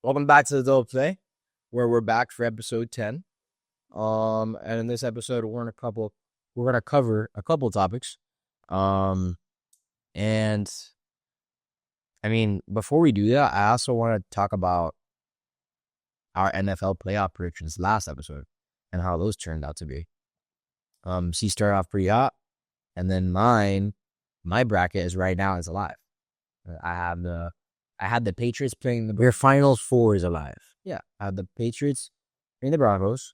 Welcome back to the Double Play, where we're back for episode 10. And in this episode, we're gonna cover a couple topics. And I mean, before we do that, I also want to talk about our NFL playoff predictions last episode and how those turned out to be. C started off pretty hot, and then my bracket is right now is alive. I had the Patriots playing the. Your finals four is alive. Yeah, I have the Patriots playing the Broncos,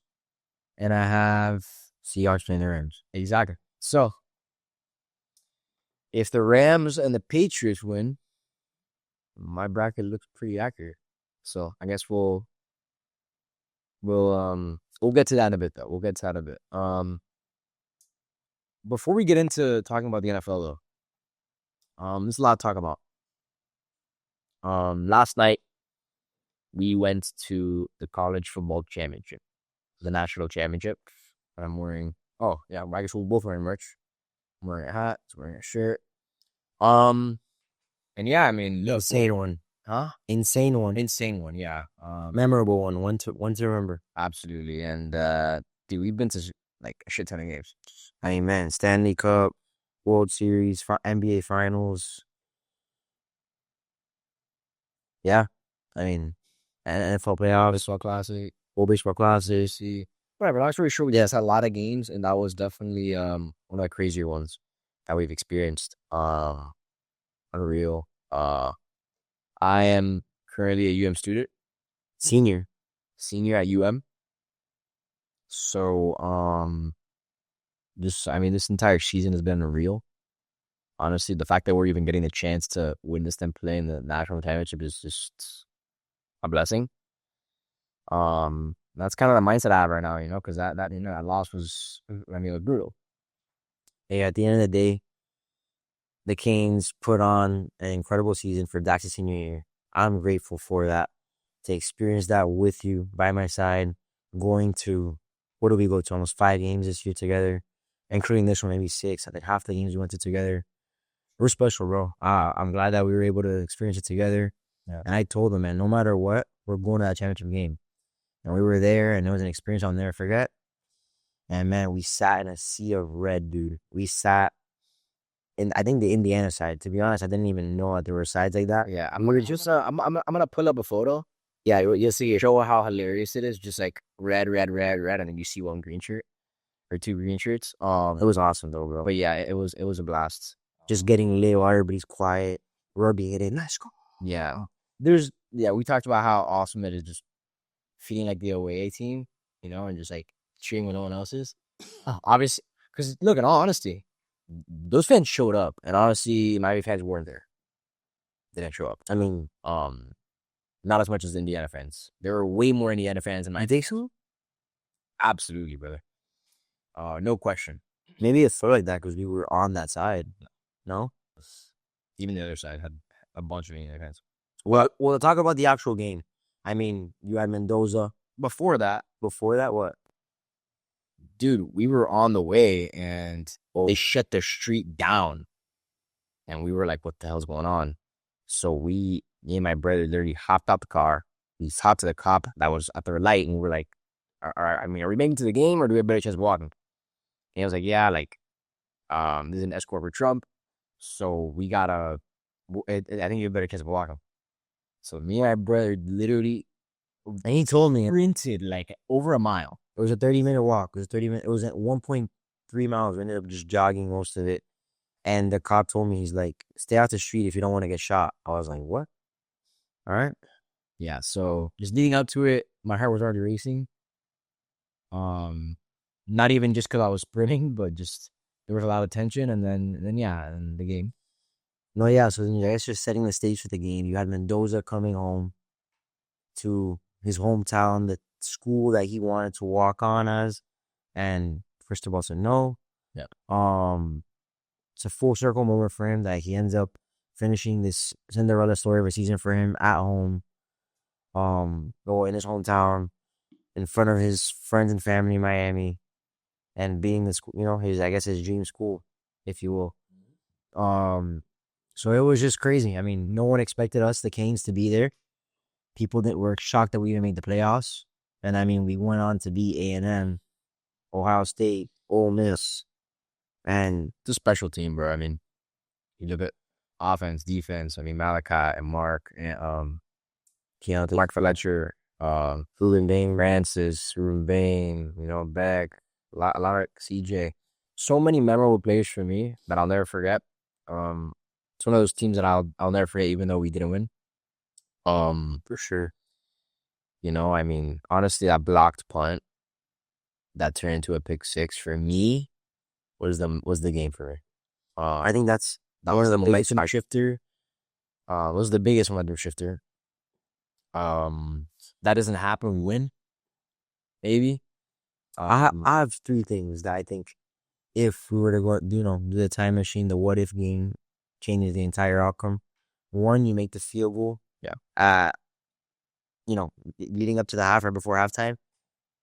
and I have Seahawks playing the Rams. exactly. So, if the Rams and the Patriots win, my bracket looks pretty accurate. So I guess we'll get to that in a bit though. We'll get to that in a bit. Before we get into talking about the NFL though, there's a lot to talk about. Last night we went to the college football championship, the national championship. I'm wearing. Oh yeah, I guess we're both wearing merch. I'm wearing a hat. I'm wearing a shirt. And yeah, I mean, look, Insane one. huh? Insane one. Insane one, yeah. Memorable one. One to remember. Absolutely. And dude, we've been to like a shit ton of games. I mean, man, Stanley Cup, World Series, NBA Finals. Yeah. I mean, NFL playoffs, Baseball Classic. World Baseball Classic. See, whatever. Long story short, we just had a lot of games, and that was definitely one of the crazier ones that we've experienced. Unreal. I am currently a UM student, Senior. senior at UM. So, this entire season has been unreal. Honestly, the fact that we're even getting the chance to witness them play in the national championship is just a blessing. That's kind of the mindset I have right now, because that loss was, it was brutal. Hey, at the end of the day, the Canes put on an incredible season for Dax's senior year. I'm grateful for that. To experience that with you by my side, going to, what do we go to? Almost 5 games this year together, including this one, maybe 6. I think half the games we went to together. We're special, bro. I'm glad that we were able to experience it together. Yeah. And I told them, man, no matter what, we're going to that championship game. And we were there, and it was an experience I'll never forget. And man, we sat in a sea of red, dude. We sat in, I think, the Indiana side. To be honest, I didn't even know that there were sides like that. Yeah, I'm gonna pull up a photo. Yeah, you'll see. Show how hilarious it is. Just like red, red, red, red, and then you see one green shirt or 2 green shirts. It was awesome though, bro. But yeah, it was a blast. Just getting lit while everybody's quiet. Rubbing it in. Let's go. Yeah, we talked about how awesome it is just feeling like the away team, and just like cheering when no one else is. Obviously, because look, in all honesty, those fans showed up, and honestly, Miami fans weren't there. They didn't show up. I mean, not as much as the Indiana fans. There were way more Indiana fans than you Miami. think so? Absolutely, brother. No question. Maybe it felt like that because we were on that side. No? Even the other side had a bunch of Indiana fans. Well, talk about the actual game. I mean, you had Mendoza. Before that, What? dude, we were on the way, and they shut the street down, and we were like, "What the hell's going on?" So me and my brother literally hopped out the car. We talked to the cop that was at the light, and we were like, "Are we making it to the game, or do we have a better chance of walking?" And he was like, "Yeah, like, there's an escort for Trump, so we gotta. I think you have a better chance of walking." So me and my brother literally, And he told me sprinted like over a mile. it was a 30-minute walk. It was at 1.3 miles. We ended up just jogging most of it. And the cop told me, he's like, stay out the street if you don't want to get shot. I was like, what? All right. Yeah, so just leading up to it, my heart was already racing. Not even just because I was sprinting, but just there was a lot of tension, and then and the game. No, yeah. So then I guess just setting the stage for the game. You had Mendoza coming home to his hometown, the school that he wanted to walk on as, and first of all said no. Yep. It's a full circle moment for him that he ends up finishing this Cinderella story of a season for him at home. In his hometown, in front of his friends and family in Miami, and being the school, his dream school, if you will. So it was just crazy. I mean, no one expected us, the Canes, to be there. people that were shocked that we even made the playoffs. And I mean, we went on to beat A&M, Ohio State, Ole Miss, and It's a special team, bro. I mean, you look at offense, defense. I mean, Malachi and Mark and Keontae, Mark Fletcher, Ruben Bain, Francis, Ruben Bain, Beck, a lot of CJ. So many memorable players for me that I'll never forget. It's one of those teams that I'll never forget, even though we didn't win. for sure. I mean, honestly, that blocked punt that turned into a pick six for me was the game for me. I think that one was of the biggest momentum shifter. Was the biggest momentum shifter. That doesn't happen. We win, maybe. I have three things that I think if we were to go, do the time machine, the what if game changes the entire outcome. One, you make the field goal. Yeah. Leading up to the half or before halftime,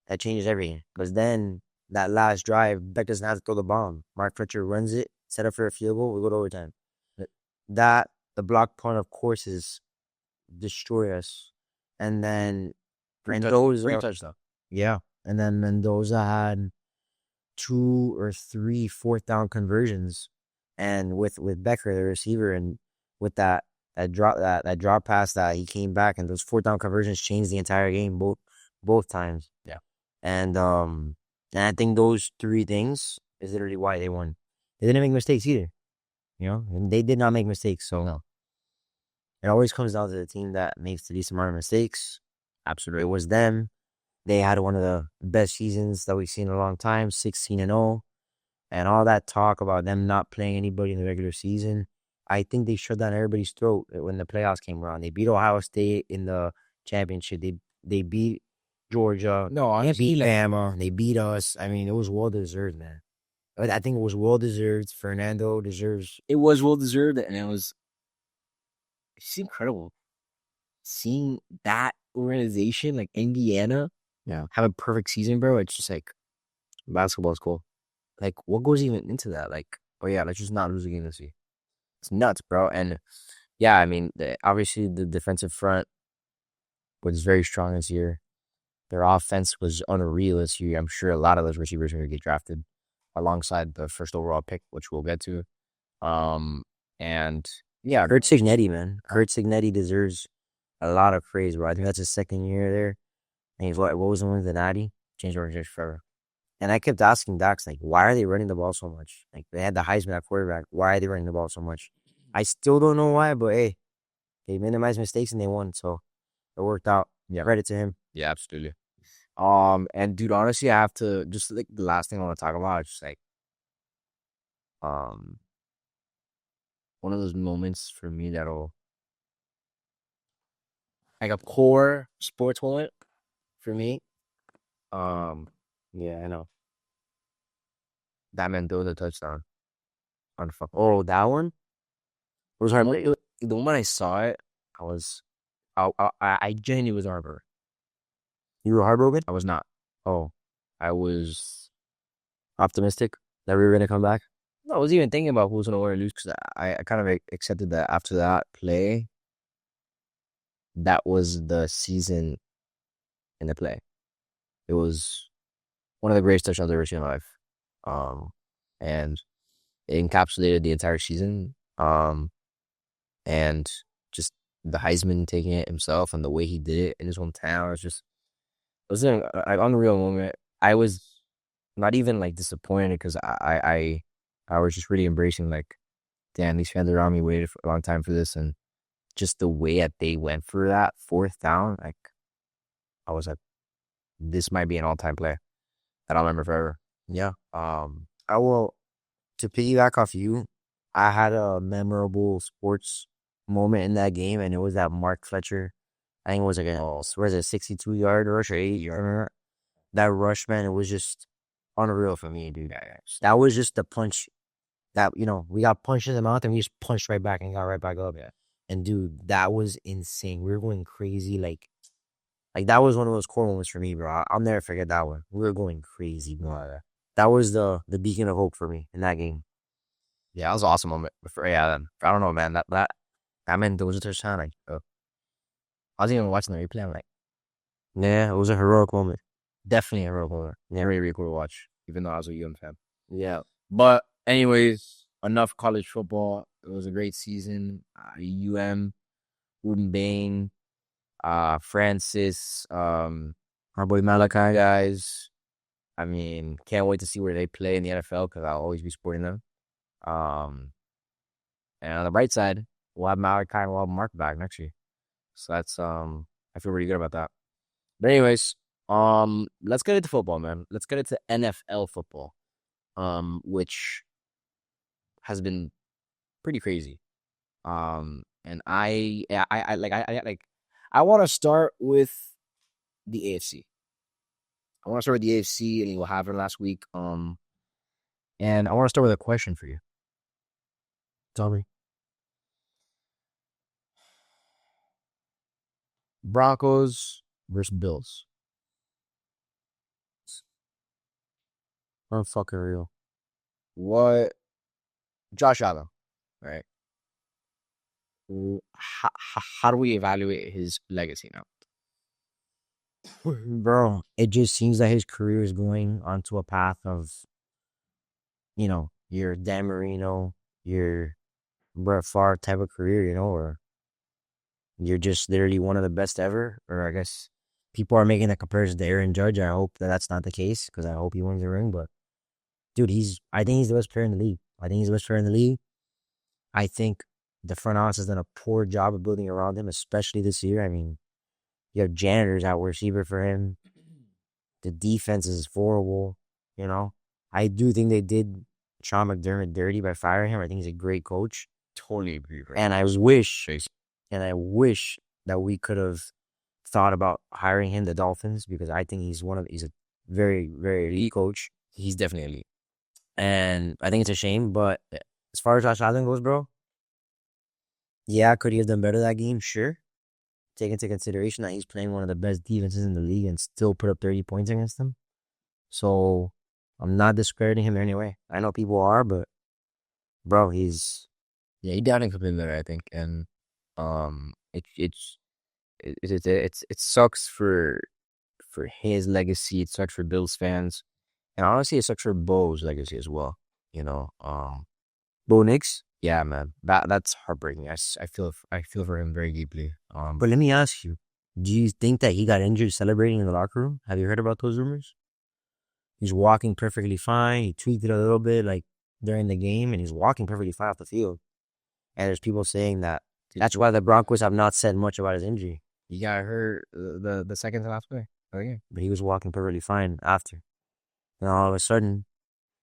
that changes everything. Because then that last drive, Beck doesn't have to throw the bomb. Mark Fletcher runs it, set up for a field goal, we go to overtime. The block punt, of course, is destroy us. And then Mendoza. Great touchdown. Yeah. And then Mendoza had 2 or 3 fourth down conversions. And with Becker, the receiver, and with that drop pass that he came back, and those fourth down conversions changed the entire game both times. Yeah. And I think those 3 things is literally why they won. They didn't make mistakes either. And they did not make mistakes. So No. It always comes down to the team that makes the least amount of mistakes. Absolutely. It was them. They had one of the best seasons that we've seen in a long time, 16-0. And all that talk about them not playing anybody in the regular season, I think they shoved down everybody's throat when the playoffs came around. They beat Ohio State in the championship. They beat Georgia. No, honestly, they beat Bama. They beat us. I mean, it was well-deserved, man. I think it was well-deserved. Fernando deserves... It was well-deserved, and it's incredible. Seeing that organization, like Indiana, have a perfect season, bro. It's just like, basketball is cool. Like, what goes even into that? Like, oh yeah, let's just not lose a game this year. It's nuts, bro. And yeah, I mean, obviously the defensive front was very strong this year. Their offense was unreal this year. I'm sure a lot of those receivers are going to get drafted alongside the first overall pick, which we'll get to. And yeah, Kurt Cignetti, man. Kurt Cignetti deserves a lot of praise, bro. I think that's his second year there. And he's what was the one with the natty? Changed organization forever. And I kept asking Dax, like, why are they running the ball so much? Like, they had the Heisman at quarterback. Why are they running the ball so much? I still don't know why, but hey, they minimized mistakes and they won, so it worked out. Yeah. Credit to him. Yeah, absolutely. And dude, honestly, I have to just like the last thing I want to talk about is just like one of those moments for me that'll like a core sports moment for me. Yeah, I know. That Mendoza touchdown on fucking. Oh, that one? It was hard. The moment I saw it, I genuinely was heartbroken. You were heartbroken? I was not. Oh, I was optimistic that we were gonna come back. No, I was even thinking about who was gonna win or lose because I kind of accepted that after that play, that was the season in the play. It was one of the greatest touchdowns I've ever seen in my life. And it encapsulated the entire season. And just the Heisman taking it himself and the way he did it in his hometown, it was an unreal moment. I was not even like disappointed because I was just really embracing like, damn, these fans around me waited for a long time for this, and just the way that they went for that fourth down, like I was like, this might be an all-time play that I'll remember forever. Yeah. I will, to piggyback off you, I had a memorable sports moment in that game, and it was that Mark Fletcher. I think it was like a 62-yard rush or 8-yard. That rush, man, it was just unreal for me, dude. That was just the punch that, we got punched in the mouth and we just punched right back and got right back up. Yeah. And dude, that was insane. We were going crazy. Like that was one of those core moments for me, bro. I'll never forget that one. We were going crazy, bro. That was the beacon of hope for me in that game. Yeah, that was an awesome moment. I don't know, man. That Mendoza touchdown, I was even watching the replay. I'm like, Yeah, it was a heroic moment. definitely a heroic moment. Yeah. Very, very cool to watch, even though I was a young fan. Yeah. But anyways, enough college football. It was a great season. Ruben Bain, Francis, Our boy Malachi. guys. I mean, can't wait to see where they play in the NFL because I'll always be supporting them. And on the bright side, we'll have Malachi and we'll have Mark back next year. So that's I feel really good about that. But anyways, let's get into football, man. Let's get into NFL football, which has been pretty crazy. And I want to start with the AFC. I want to start with the AFC, and what happened last week. And I want to start with a question for you. Tell me. Broncos versus Bills. Unfucking real. What? Josh Allen, right? How do we evaluate his legacy now? Bro, it just seems that his career is going onto a path of, your Dan Marino, your Brett Favre type of career, or you're just literally one of the best ever. Or I guess people are making a comparison to Aaron Judge. I hope that that's not the case because I hope he wins the ring. But, dude, I think he's the best player in the league. I think the front office has done a poor job of building around him, especially this year. I mean, you have janitors out receiver for him. The defense is horrible, I do think they did Sean McDermott dirty by firing him. I think he's a great coach. Totally agree. Bro. And I wish that we could have thought about hiring him, the Dolphins, because I think he's a very, very elite coach. He's definitely elite. And I think it's a shame, but as far as Josh Allen goes, bro, yeah, could he have done better that game? Sure. Take into consideration that he's playing one of the best defenses in the league and still put up 30 points against them. So I'm not discrediting him in any way. I know people are, but bro, he definitely could have been better, I think. And it sucks for his legacy. It sucks for Bills fans, and honestly, it sucks for Bo's legacy as well. Bo Nix. Yeah, man, that's heartbreaking. I feel for him very deeply. But let me ask you, do you think that he got injured celebrating in the locker room? Have you heard about those rumors? He's walking perfectly fine. He tweaked it a little bit like during the game, and he's walking perfectly fine off the field. And there's people saying that that's why the Broncos have not said much about his injury. He got hurt the second to last play. Okay, but he was walking perfectly fine after. And all of a sudden,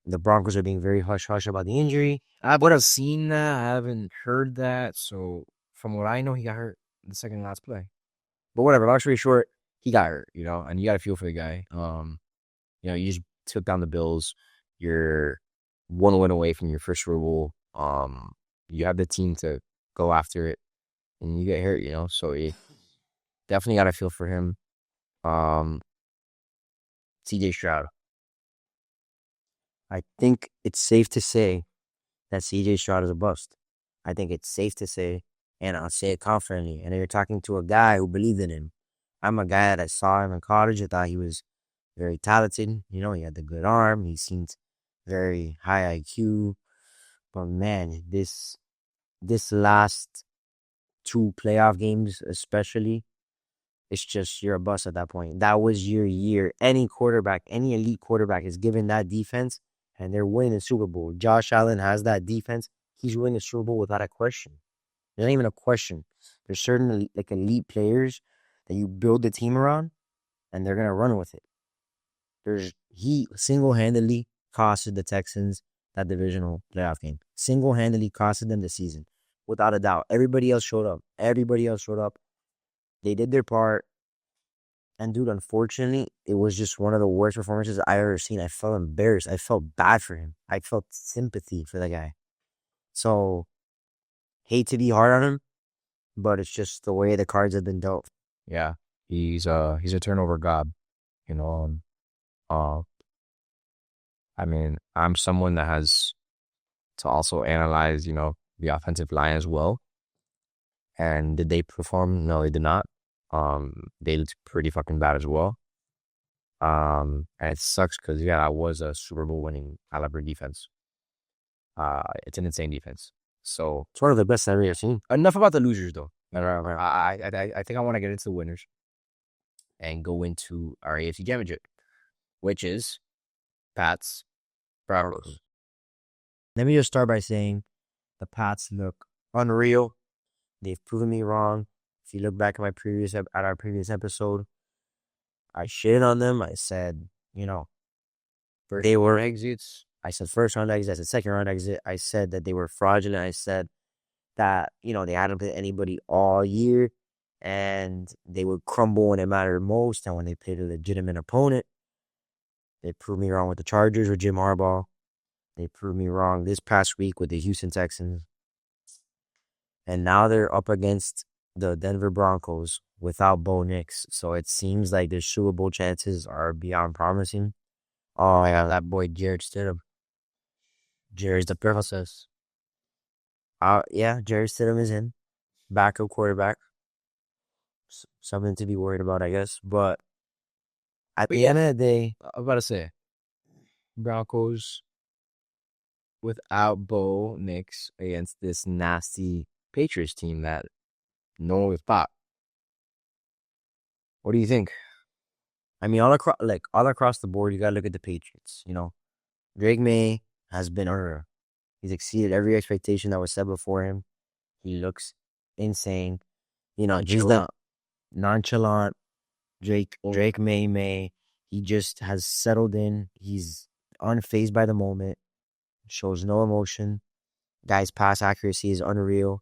the Broncos are being very hush-hush about the injury. I would have seen that. I haven't heard that. So, from what I know, he got hurt the second last play. But whatever, long story short, he got hurt, and you got to feel for the guy. You just took down the Bills. You're one win away from your first Super Bowl. You have the team to go after it, and you get hurt, So, you definitely got to feel for him. CJ Stroud. I think it's safe to say that CJ Stroud is a bust. I think it's safe to say, and I'll say it confidently, and you're talking to a guy who believed in him. I'm a guy that I saw him in college. I thought he was very talented. He had the good arm. He seemed very high IQ. But man, this last 2 playoff games especially, it's just you're a bust at that point. That was your year. Any elite quarterback is given that defense, and they're winning the Super Bowl. Josh Allen has that defense. He's winning the Super Bowl without a question. There's not even a question. There's certain elite players that you build the team around, and they're gonna run with it. He single-handedly costed the Texans that divisional playoff game. Single-handedly costed them the season, without a doubt. Everybody else showed up. They did their part. And dude, unfortunately, it was just one of the worst performances I've ever seen. I felt embarrassed. I felt bad for him. I felt sympathy for the guy. So, hate to be hard on him, but it's just the way the cards have been dealt. Yeah, he's a turnover god. I mean, I'm someone that has to also analyze, the offensive line as well. And did they perform? No, they did not. They looked pretty fucking bad as well. And it sucks because that was a Super Bowl winning caliber defense. It's an insane defense. So It's one of the best I've ever seen. enough about the losers, though. I think I want to get into the winners and go into our AFC Championship, which is Pats, Broncos. Let me just start by saying the Pats look unreal. They've proven me wrong. If you look back at our previous episode, I shit on them. I said, they were exits. I said first round exit. I said second round exit. I said that they were fraudulent. I said that, they hadn't played anybody all year and they would crumble when it mattered most. And when they played a legitimate opponent, they proved me wrong with the Chargers with Jim Harbaugh. They proved me wrong this past week with the Houston Texans. And now they're up against the Denver Broncos without Bo Nix. So it seems like their Super Bowl chances are beyond promising. Oh, yeah, that boy Jared Stidham. Jared's the process. Yeah, Jared Stidham is in. Backup quarterback. Something to be worried about, I guess. But at the end of the day, I'm about to say, Broncos without Bo Nix against this nasty Patriots team that no one would thought. What do you think? I mean, all across the board, you gotta look at the Patriots. Drake May has been unreal. He's exceeded every expectation that was set before him. He looks insane. He's not nonchalant. Drake May. He just has settled in. He's unfazed by the moment. Shows no emotion. Guy's pass accuracy is unreal.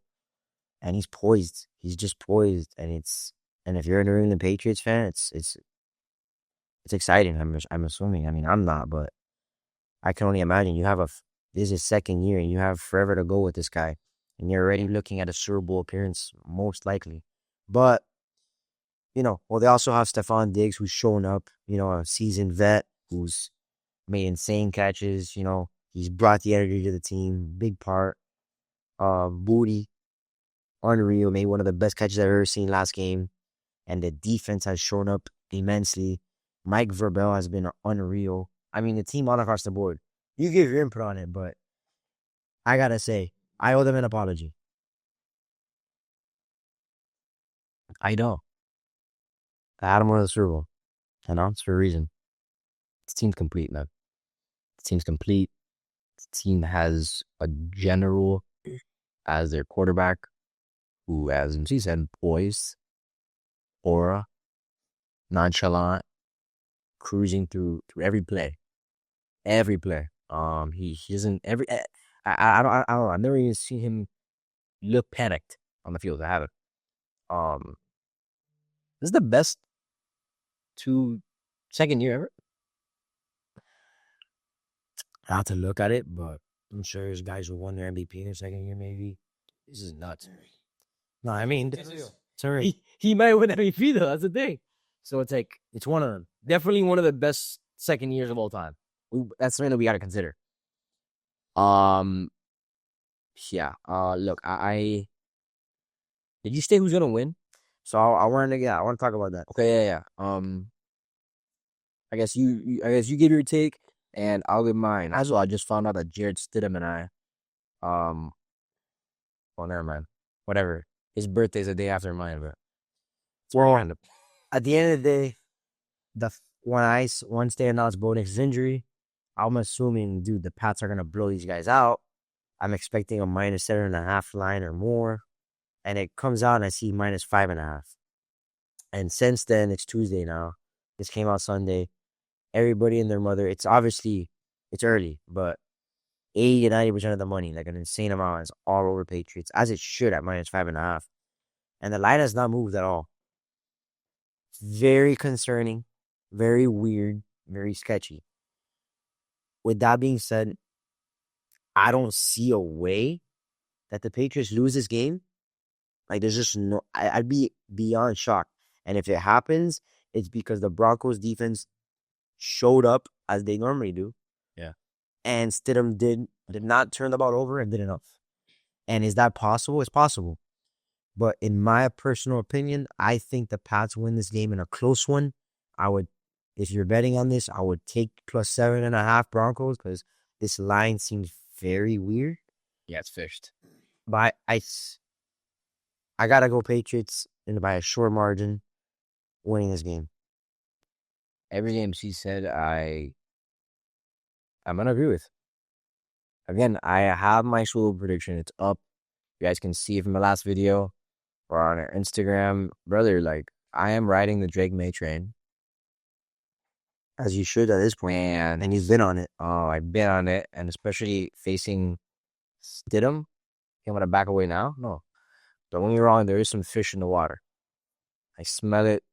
And he's poised. He's just poised. And if you're a New England Patriots fan, it's exciting. I'm assuming. I mean, I'm not, but I can only imagine. This is his second year, and you have forever to go with this guy, and you're already looking at a Super Bowl appearance, most likely. But they also have Stephon Diggs, who's shown up. A seasoned vet who's made insane catches. He's brought the energy to the team, big part. Booty, unreal, made one of the best catches I've ever seen last game, and the defense has shown up immensely. Mike Vrabel has been unreal. I mean, the team all across the board. You give your input on it, but I gotta say, I owe them an apology. I know. I had them win the Super Bowl. It's for a reason. The team's complete, man. The team's complete. The team has a general as their quarterback who, as MC said, poised, aura, nonchalant, cruising through every play. Every play. He doesn't I don't know. I've never even seen him look panicked on the field. I haven't. This is the best second year ever. I have to look at it, but I'm sure there's guys who won their MVP in their second year, maybe. This is nuts. No, I mean, it's all right. He might win MVP though. That's the thing. So it's one of them. Definitely one of the best second years of all time. That's something that we got to consider. Yeah. Look, did you say who's gonna win? So I want to talk about that. Okay, yeah. I guess you give your take, and I'll give mine. As well, I just found out that Jared Stidham and I, well, never mind. Whatever. His birthday's the day after mine, but it's random. At the end of the day, once they announced Bo Nix's injury, I'm assuming, dude, the Pats are gonna blow these guys out. I'm expecting a -7.5 line or more. And it comes out and I see -5.5. And since then, it's Tuesday now. This came out Sunday. Everybody and their mother, it's early, but 80 to 90% of the money, like an insane amount, is all over Patriots, as it should at -5.5. And the line has not moved at all. It's very concerning, very weird, very sketchy. With that being said, I don't see a way that the Patriots lose this game. Like, there's just no... I'd be beyond shocked. And if it happens, it's because the Broncos defense showed up as they normally do. Yeah. And Stidham did not turn the ball over and did enough. And is that possible? It's possible. But in my personal opinion, I think the Pats win this game in a close one. If you're betting on this, I would take +7.5 Broncos because this line seems very weird. Yeah, it's fished. But I gotta go Patriots by a short margin, winning this game. Every game she said, I'm gonna agree with. Again, I have my Super Bowl prediction. It's up. You guys can see it from the last video or on our Instagram. Brother, like, I am riding the Drake May train. As you should at this point. And he's been on it. Oh, I've been on it. And especially facing Stidham. I'm gonna back away now? No. Don't get me wrong, there is some fish in the water. I smell it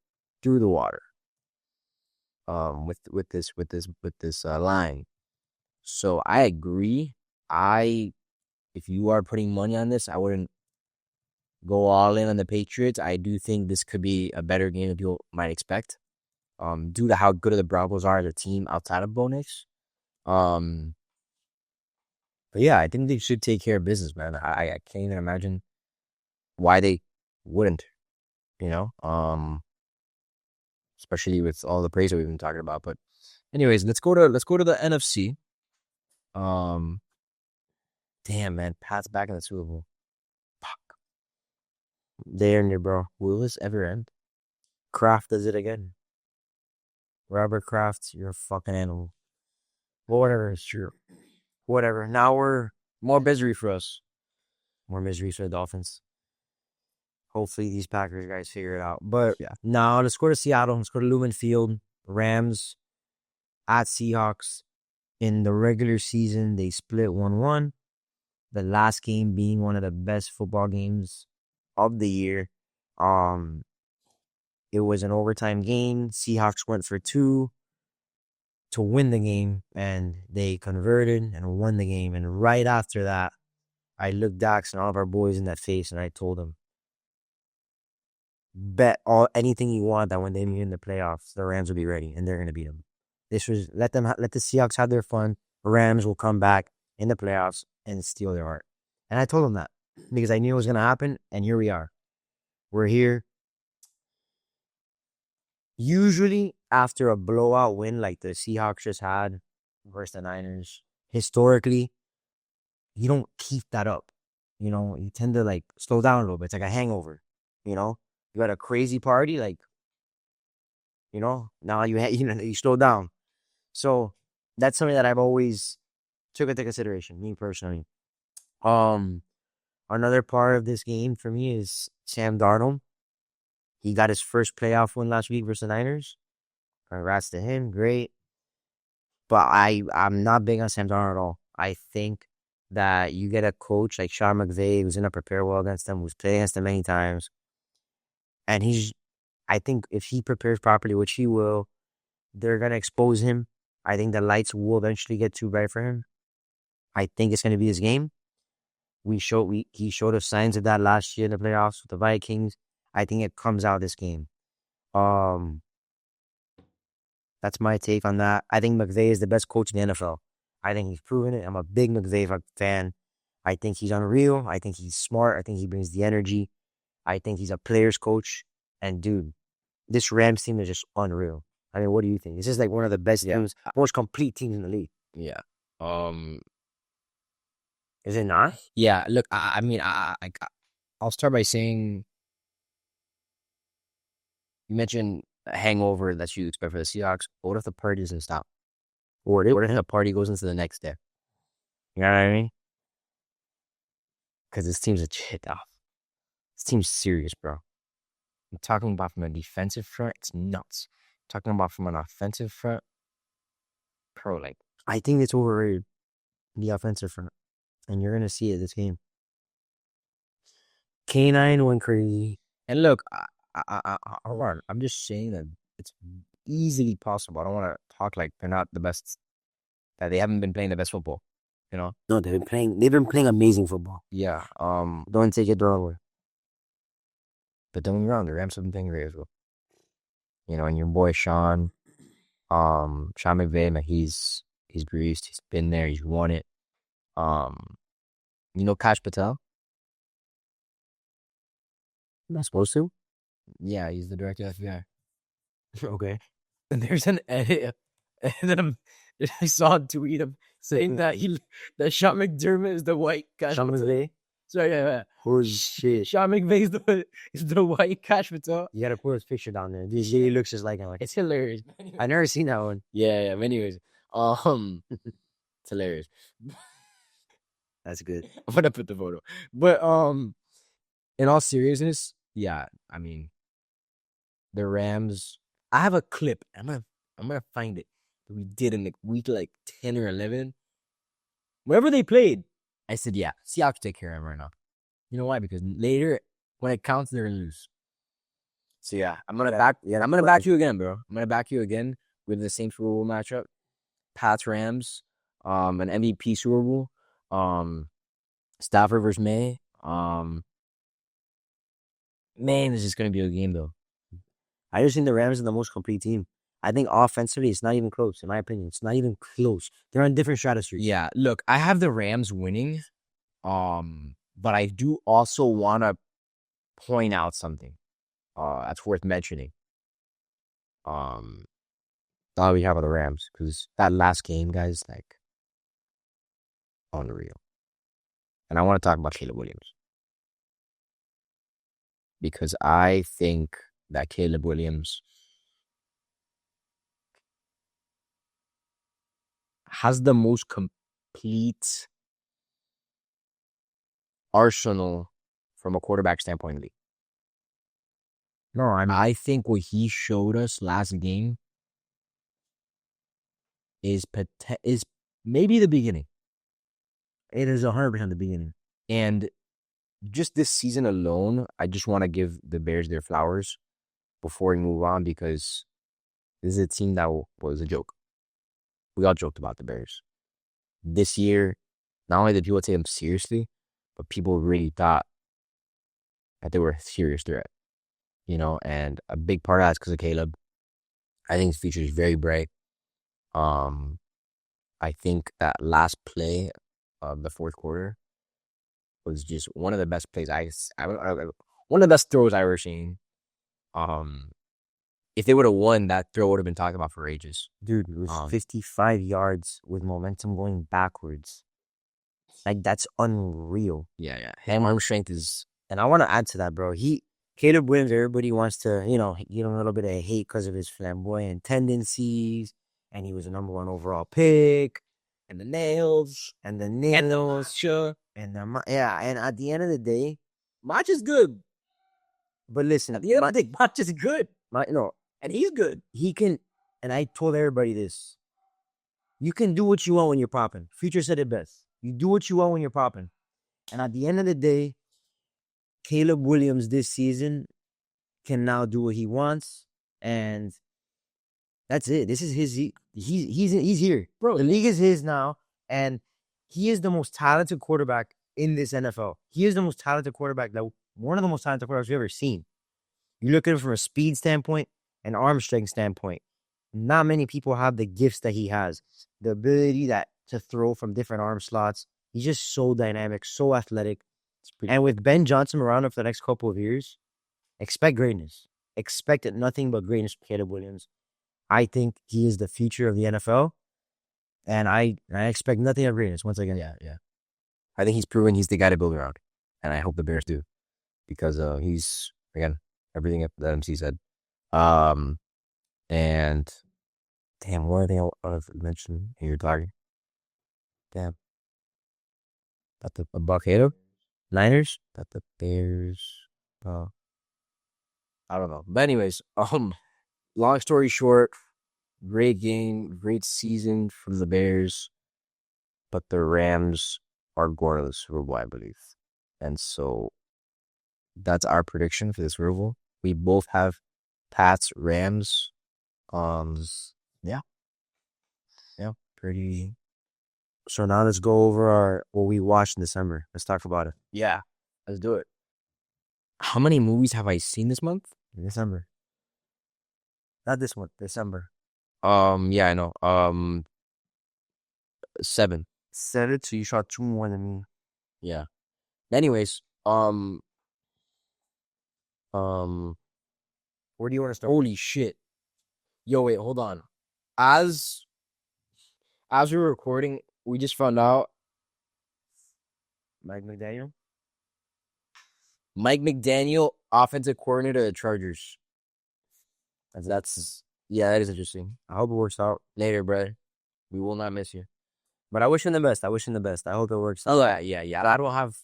through the water. With this line. So I agree. If you are putting money on this, I wouldn't go all in on the Patriots. I do think this could be a better game than people might expect. Due to how good the Broncos are as a team outside of Bo Nix. But yeah, I think they should take care of business, man. I can't even imagine why they wouldn't, especially with all the praise that we've been talking about. But anyways, let's go to the NFC. Damn, man, Pat's back in the Super Bowl. Fuck. They earned it, bro. Will this ever end? Kraft does it again. Robert Kraft, you're a fucking animal. Well, whatever, it's true. Whatever. Now we're more misery for us. More misery for the Dolphins. Hopefully these Packers guys figure it out. But yeah. Now let's go to Seattle. Let's go to Lumen Field. Rams at Seahawks. In the regular season, they split 1-1. The last game being one of the best football games of the year. It was an overtime game. Seahawks went for 2 to win the game, and they converted and won the game. And right after that, I looked Dax and all of our boys in that face, and I told them, bet anything you want that when they meet in the playoffs, the Rams will be ready, and they're going to beat them. This was let the Seahawks have their fun. The Rams will come back in the playoffs and steal their heart. And I told them that because I knew it was going to happen, and here we are. We're here. Usually, after a blowout win like the Seahawks just had versus the Niners, historically, you don't keep that up. You tend to slow down a little bit. It's like a hangover. You had a crazy party, now you slow down. So that's something that I've always took into consideration, me personally. Another part of this game for me is Sam Darnold. He got his first playoff win last week versus the Niners. Congrats to him. Great. But I'm not big on Sam Darnold at all. I think that you get a coach like Sean McVay who's going to prepare well against them, who's played against them many times. And I think if he prepares properly, which he will, they're going to expose him. I think the lights will eventually get too bright for him. I think it's going to be his game. He showed us signs of that last year in the playoffs with the Vikings. I think it comes out this game. That's my take on that. I think McVay is the best coach in the NFL. I think he's proven it. I'm a big McVay fan. I think he's unreal. I think he's smart. I think he brings the energy. I think he's a player's coach. And dude, this Rams team is just unreal. I mean, what do you think? This is like one of the best teams, most complete teams in the league. Yeah. Is it not? Yeah. Look, I mean, I'll start by saying you mentioned a hangover that you expect for the Seahawks. But what if the party doesn't stop? What if the party goes into the next day? You know what I mean? Because this team's a shit off. This team's serious, bro. I'm talking about from a defensive front. It's nuts. I'm talking about from an offensive front. Bro, I think it's overrated, the offensive front. And you're going to see it this game. K9 went crazy. And look, I'm just saying that it's easily possible. I don't want to talk like they're not the best, that they haven't been playing the best football, No, they've been playing amazing football. Yeah. Don't take it the wrong way. But don't get me wrong, the Rams have been playing great as well. And your boy Sean McVay, man, he's greased. He's been there. He's won it. Kash Patel? I'm not supposed to. Yeah, he's the director of FBI. Okay. And there's an edit, and then I saw a tweet of saying that Sean McDermott is the white cash. Sean McVay. Sorry, yeah. Holy shit. Sean McVay is the white cash patel. You gotta put his picture down there. Dude, he looks just like him. Like, It's hilarious. I've never seen that one. Yeah. Anyways, it's hilarious. That's good. I'm gonna put the photo. But in all seriousness, yeah, I mean, the Rams. I have a clip. I'm gonna find it. We did in week 10 or 11. Wherever they played, I said, yeah, Seahawks take care of them right now. You know why? Because later, when it counts, they're gonna lose. So yeah, I'm gonna back you again, bro. I'm gonna back you again with the same Super Bowl matchup. Pats Rams, an MVP Super Bowl. Stafford versus May. Man, this is gonna be a game though. I just think the Rams are the most complete team. I think offensively, it's not even close, in my opinion. It's not even close. They're on different stratospheres. Yeah, look, I have the Rams winning, but I do also want to point out something that's worth mentioning. Now we have the Rams, because that last game, guys, like, unreal. And I want to talk about Caleb Williams. Because I think that Caleb Williams has the most complete arsenal from a quarterback standpoint in the league. No, I think what he showed us last game is maybe the beginning. It is 100% the beginning. And just this season alone, I just want to give the Bears their flowers before we move on, because this is a team that was a joke. We all joked about the Bears. This year, not only did people take them seriously, but people really thought that they were a serious threat. You know, and a big part of that is because of Caleb. I think his future is very bright. I think that last play of the fourth quarter was just one of the best plays one of the best throws I've ever seen. If they would have won, that throw would have been talked about for ages. Dude, it was 55 yards with momentum going backwards. Like, that's unreal. Yeah. Arm strength is... And I want to add to that, bro. Caleb Williams, everybody wants to, give him a little bit of hate because of his flamboyant tendencies. And he was a number 1 overall pick. And the nails. Sure. And at the end of the day, Mach is good. But listen, at the end of the day, Mach is good. And he's good. He can, and I told everybody this, you can do what you want when you're popping. Future said it best. You do what you want when you're popping. And at the end of the day, Caleb Williams this season can now do what he wants. And that's it. This is he's here. Bro, the league is his now. And he is the most talented quarterback in this NFL. He is the most talented quarterback, one of the most talented quarterbacks we've ever seen. You look at him from a speed standpoint, an arm strength standpoint. Not many people have the gifts that he has. The ability to throw from different arm slots. He's just so dynamic, so athletic. And with Ben Johnson around him for the next couple of years, expect greatness. Expect nothing but greatness from Caleb Williams. I think he is the future of the NFL. And I expect nothing but greatness once again. Yeah. I think he's proven he's the guy to build around. And I hope the Bears do. Because he's, again, everything that MC said. And damn, what other thing I want to mention here, you're talking? Damn. About the Buccaneers? Niners? About the Bears? I don't know. But anyways, long story short, great game, great season for the Bears. But the Rams are going to the Super Bowl, I believe. And so that's our prediction for the Super Bowl. We both have Pats, Rams. Yeah, pretty. So now let's go over what we watched in December. Let's talk about it. Yeah, let's do it. How many movies have I seen this month? In December. Not this month, December. Yeah, I know. 7. 7, so you shot 2 more than me. Yeah. Anyways, Where do you want to start? Holy shit. Yo, wait, hold on. As we were recording, we just found out Mike McDaniel? Mike McDaniel, offensive coordinator of the Chargers. Yeah, that is interesting. I hope it works out. Later, brother. We will not miss you. But I wish him the best. I hope it works out. Oh yeah. I don't have.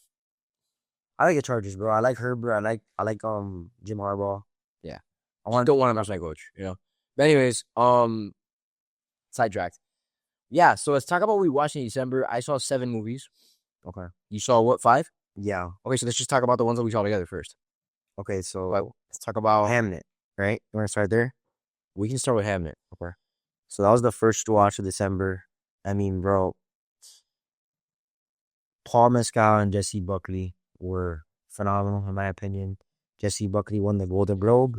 I like the Chargers, bro. I like Herbert. I like Jim Harbaugh. Yeah. Don't want to mess my coach, you know. But anyways, sidetracked. Yeah, so let's talk about what we watched in December. I saw 7 movies. Okay. You saw what, 5? Yeah. Okay, so let's just talk about the ones that we saw together first. Okay, so Let's talk about Hamnet, right? You want to start there? We can start with Hamnet. Okay. So that was the first watch of December. I mean, bro, Paul Mescal and Jesse Buckley were phenomenal, in my opinion. Jesse Buckley won the Golden Globe.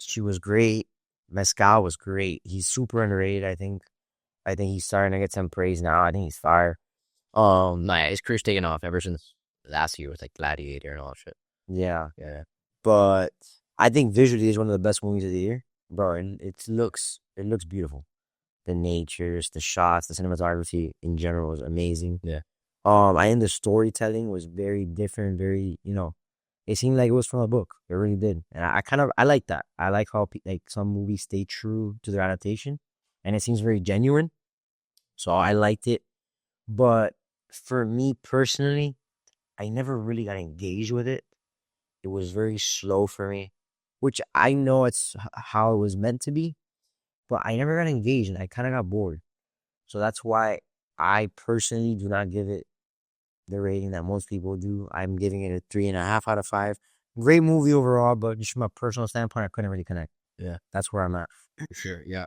She was great. Mescal was great. He's super underrated, I think. I think he's starting to get some praise now. I think he's fire. Nah, his career's taken off ever since last year with like Gladiator and all that shit. Yeah. Yeah. But I think visually is one of the best movies of the year, bro. And it looks beautiful. The natures, the shots, the cinematography in general is amazing. Yeah. I think the storytelling was very different. Very, it seemed like it was from a book. It really did, and I like that. I like how like some movies stay true to their adaptation, and it seems very genuine. So I liked it, but for me personally, I never really got engaged with it. It was very slow for me, which I know it's how it was meant to be, but I never got engaged and I kind of got bored. So that's why I personally do not give it the rating that most people do. I'm giving it a 3.5 out of 5. Great movie overall, but just from a personal standpoint, I couldn't really connect. Yeah. That's where I'm at. For sure. Yeah.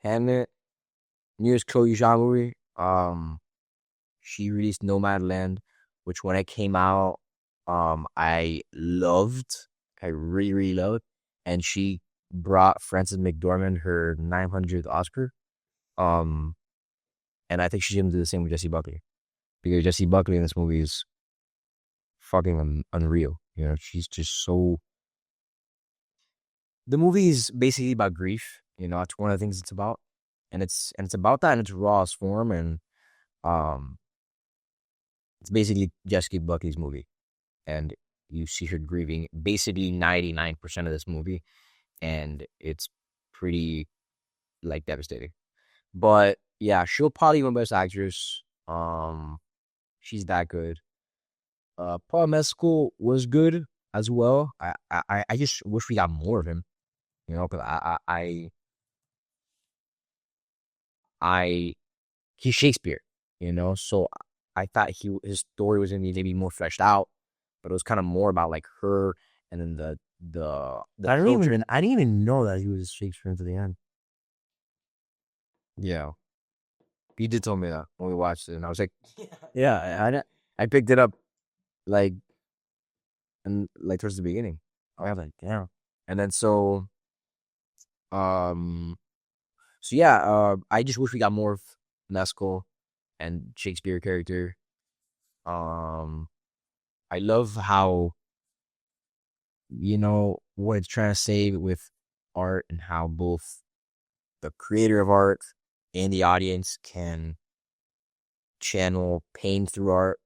Hamnet, newest Chloe Zhao movie. She released Nomadland, which when it came out, I loved. I really, really loved. And she brought Frances McDormand her 900th Oscar. And I think she's gonna do the same with Jesse Buckley. Because Jesse Buckley in this movie is fucking unreal. You know, she's just so. The movie is basically about grief. You know, it's one of the things it's about, and it's about that in its rawest form, and it's basically Jesse Buckley's movie, and you see her grieving basically 99% of this movie, and it's pretty like devastating. But yeah, she'll probably win Best Actress. She's that good. Paul Mescal was good as well. I just wish we got more of him. You know, because he's Shakespeare. You know, so I thought his story was gonna be maybe more fleshed out, but it was kind of more about like her and then the I didn't even know that he was Shakespeare until the end. Yeah, you did tell me that when we watched it, and I was like, Yeah, I picked it up like towards the beginning. I was like, damn. And then so yeah, I just wish we got more of Mescal and Shakespeare character. I love how, you know, what it's trying to say with art and how both the creator of art and the audience can channel pain through art.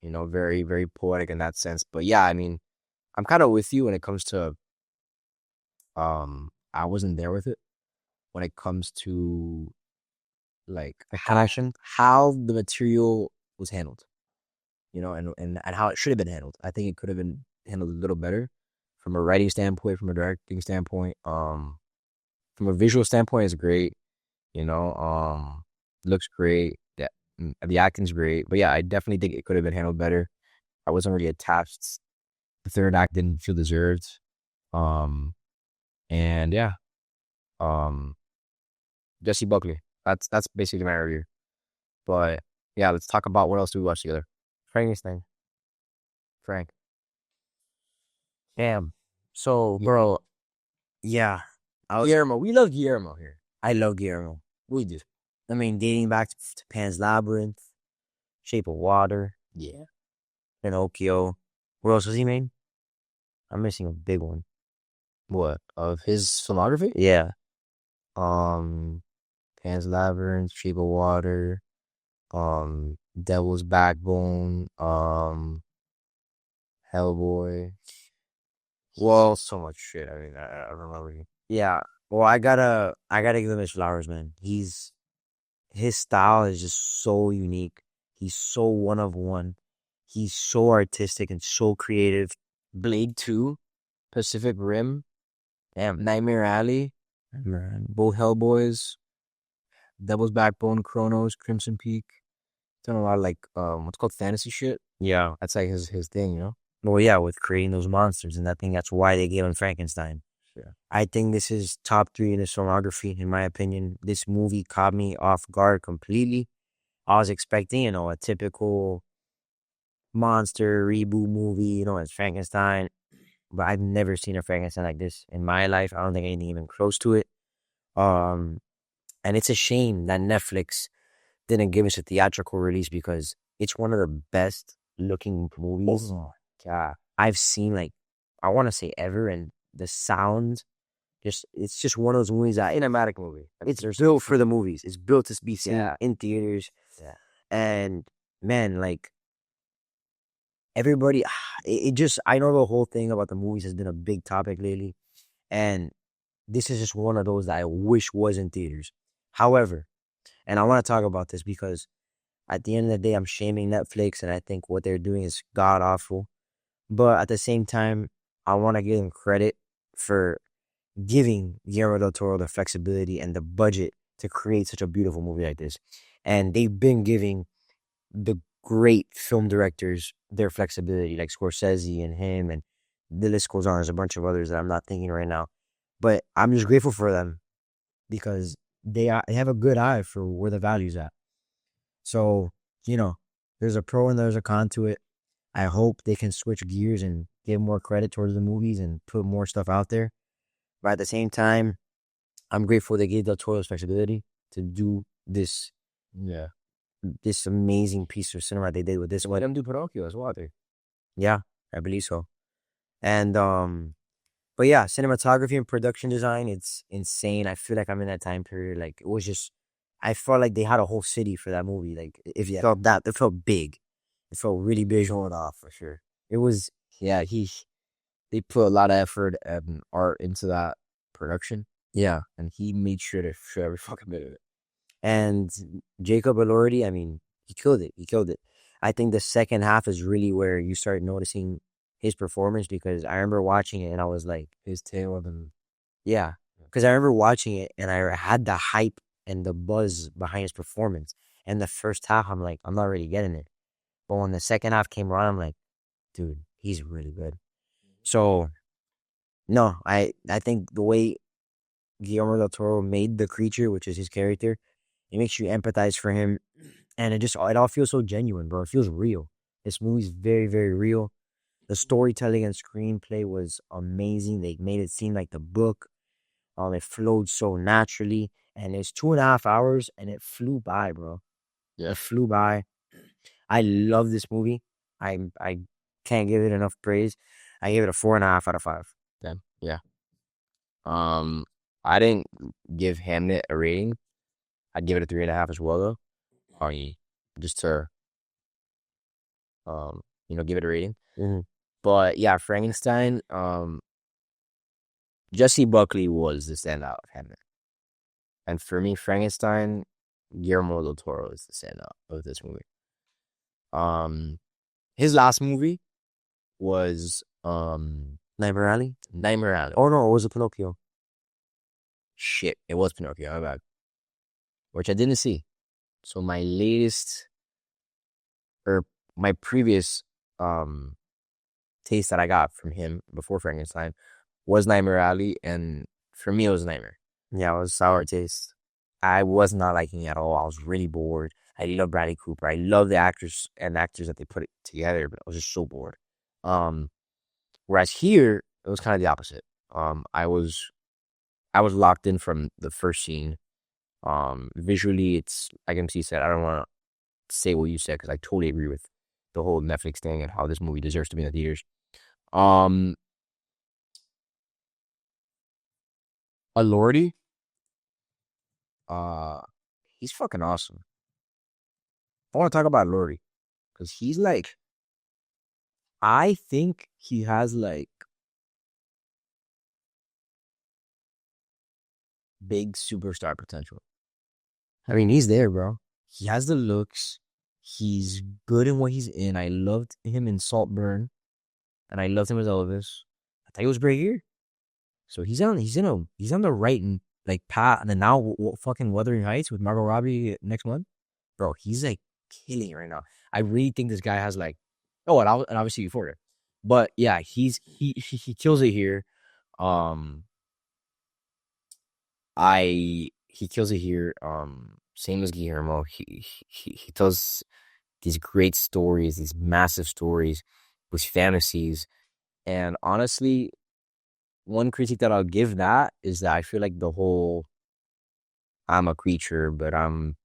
You know, very, very poetic in that sense. But yeah, I mean, I'm kind of with you when it comes to, I wasn't there with it when it comes to like how the material was handled, you know, and how it should have been handled. I think it could have been handled a little better from a writing standpoint, from a directing standpoint, from a visual standpoint, it's great, you know, looks great. The acting's great, but yeah, I definitely think it could have been handled better. I wasn't really attached. The third act didn't feel deserved. And yeah, Jesse Buckley. That's basically my review. But yeah, let's talk about what else do we watch together. Frankenstein. Frank. Damn. So, bro, yeah. Guillermo. We love Guillermo here. I love Guillermo. We do. I mean, dating back to Pan's Labyrinth, Shape of Water, Yeah. Pinocchio. What else was he made? I'm missing a big one. What? Of his filmography? Yeah. Pan's Labyrinth, Shape of Water, Devil's Backbone, Hellboy. Well, so much shit. I mean, I don't remember. Yeah. Well, I gotta give him his flowers, man. His style is just so unique. He's so one of one. He's so artistic and so creative. Blade 2, Pacific Rim, Nightmare Alley, both Hellboys, Devil's Backbone, Chronos, Crimson Peak. Done a lot of like what's called fantasy shit. Yeah. That's like his thing, you know? Well, yeah, with creating those monsters, and I think that's why they gave him Frankenstein. Yeah. I think this is top 3 in his filmography, in my opinion. This movie caught me off guard completely. I was expecting, a typical monster reboot movie, it's Frankenstein. But I've never seen a Frankenstein like this in my life. I don't think anything even close to it. And it's a shame that Netflix didn't give us a theatrical release because it's one of the best looking movies I've seen, like, I want to say ever. And the sound, it's just one of those movies that Cinematic movie. it's built for the movies. It's built to be seen Yeah. in theaters. Yeah. And man, like, everybody, I know the whole thing about the movies has been a big topic lately. And this is just one of those that I wish was in theaters. However, and I want to talk about this because at the end of the day, I'm shaming Netflix and I think what they're doing is god awful. But at the same time, I want to give them credit for giving Guillermo del Toro the flexibility and the budget to create such a beautiful movie like this. And they've been giving the great film directors their flexibility, like Scorsese and him, and the list goes on. There's a bunch of others that I'm not thinking right now. But I'm just grateful for them because they have a good eye for where the value's at. So, there's a pro and there's a con to it. I hope they can switch gears and give more credit towards the movies and put more stuff out there. But at the same time, I'm grateful they gave Del Toro's flexibility to do this amazing piece of cinema they did with this Let one. them do Pinocchio as well, dude. Yeah, I believe so. And but yeah, cinematography and production design, it's insane. I feel like I'm in that time period. Like, it was just, I felt like they had a whole city for that movie. Like, if you felt that, it felt big. It felt really big. Showing off for sure. It was, Yeah, they put a lot of effort and art into that production, yeah. and he made sure to show every fucking bit of it. And Jacob Elordi, I mean, he killed it. He killed it. I think the second half is really where you start noticing his performance because I remember watching it and I was like, His tale of them. yeah. Because I remember watching it and I had the hype and the buzz behind his performance. And the first half, I'm like, I'm not really getting it. But when the second half came around, I'm like, dude, he's really good. So, no, I think the way Guillermo del Toro made the creature, which is his character, it makes you empathize for him. And it all feels so genuine, bro. It feels real. This movie's very, very real. The storytelling and screenplay was amazing. They made it seem like the book. It flowed so naturally. And it's 2.5 hours and it flew by, bro. Yeah. It flew by. I love this movie. I can't give it enough praise. I gave it a 4.5 out of 5. Yeah. I didn't give Hamnet a rating. I'd give it a 3.5 as well, though. Just to give it a rating. Mm-hmm. But yeah, Frankenstein. Jesse Buckley was the standout of Hamnet, and for me, Frankenstein, Guillermo del Toro is the standout of this movie. His last movie was Nightmare Alley? Nightmare Alley. Oh, no, it was a Pinocchio. Shit, it was Pinocchio, my bad. Which I didn't see. So my latest, or my previous taste that I got from him before Frankenstein was Nightmare Alley, and for me it was Nightmare. Yeah, it was sour taste. I was not liking it at all. I was really bored. I love Bradley Cooper. I love the actors that they put it together, but I was just so bored. Whereas here it was kind of the opposite. I was locked in from the first scene. Visually, it's like MC said. I don't want to say what you said because I totally agree with the whole Netflix thing and how this movie deserves to be in the theaters. A Lordy. Uh, he's fucking awesome. I want to talk about Lordy because he's like, I think he has like big superstar potential. I mean, he's there, bro. He has the looks. He's good in what he's in. I loved him in Saltburn, and I loved him as Elvis. I thought he was great here. So he's on the right like path. And then now fucking Wuthering Heights with Margot Robbie next month, bro. He's like killing it right now. I really think this guy has like, and obviously Euphoria, but yeah, he kills it here. He kills it here. Same as Guillermo. He tells these great stories, these massive stories with fantasies. And honestly, one critique that I'll give that is that I feel like the whole I'm a creature, but I'm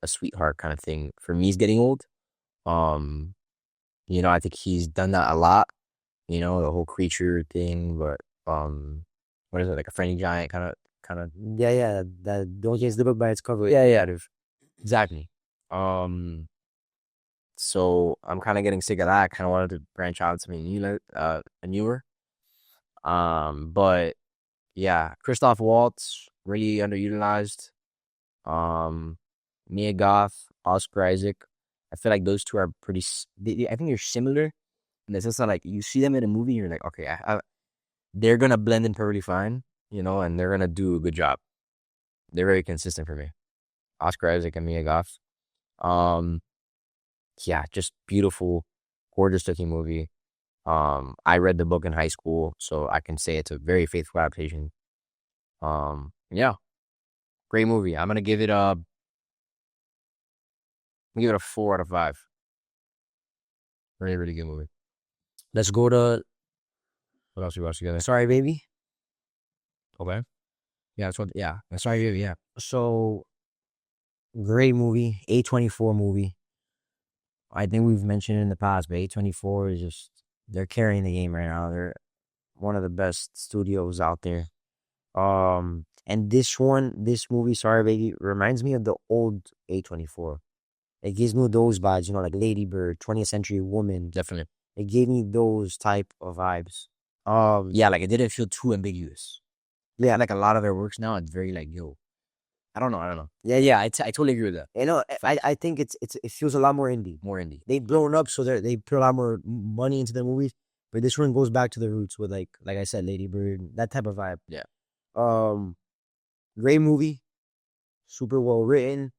a sweetheart kind of thing for me is getting old. I think he's done that a lot, the whole creature thing, but what is it, like a friendly giant kind of Yeah. That don't chase the book by its cover. yeah, exactly. So I'm kind of getting sick of that. I kind of wanted to branch out to something newer. But yeah, Christoph Waltz really underutilized. Mia Goth, Oscar Isaac. I feel like those two are pretty. I think they're similar in the sense that like you see them in a movie, you're like, okay, they're gonna blend in perfectly fine, and they're gonna do a good job. They're very consistent for me. Oscar Isaac and Mia Goth. Yeah, just beautiful, gorgeous looking movie. I read the book in high school, so I can say it's a very faithful adaptation. Yeah, great movie. I'm gonna give it a 4 out of 5. Really, really good movie. Let's go to What else we watched together? Sorry Baby. Okay. Yeah, Sorry Baby. Yeah. So great movie, A24 movie. I think we've mentioned it in the past, but A24 is they're carrying the game right now. They're one of the best studios out there. And this movie, Sorry Baby, reminds me of the old A24. It gives me those vibes, like Lady Bird, 20th Century Woman. Definitely. It gave me those type of vibes. Yeah, like it didn't feel too ambiguous. Yeah, like a lot of their works now, it's very like, yo, I don't know. Yeah, I totally agree with that. I think it feels a lot more indie. More indie. They've blown up, so they put a lot more money into their movies. But this one goes back to the roots with like I said, Lady Bird, that type of vibe. Yeah. Great movie, super well written.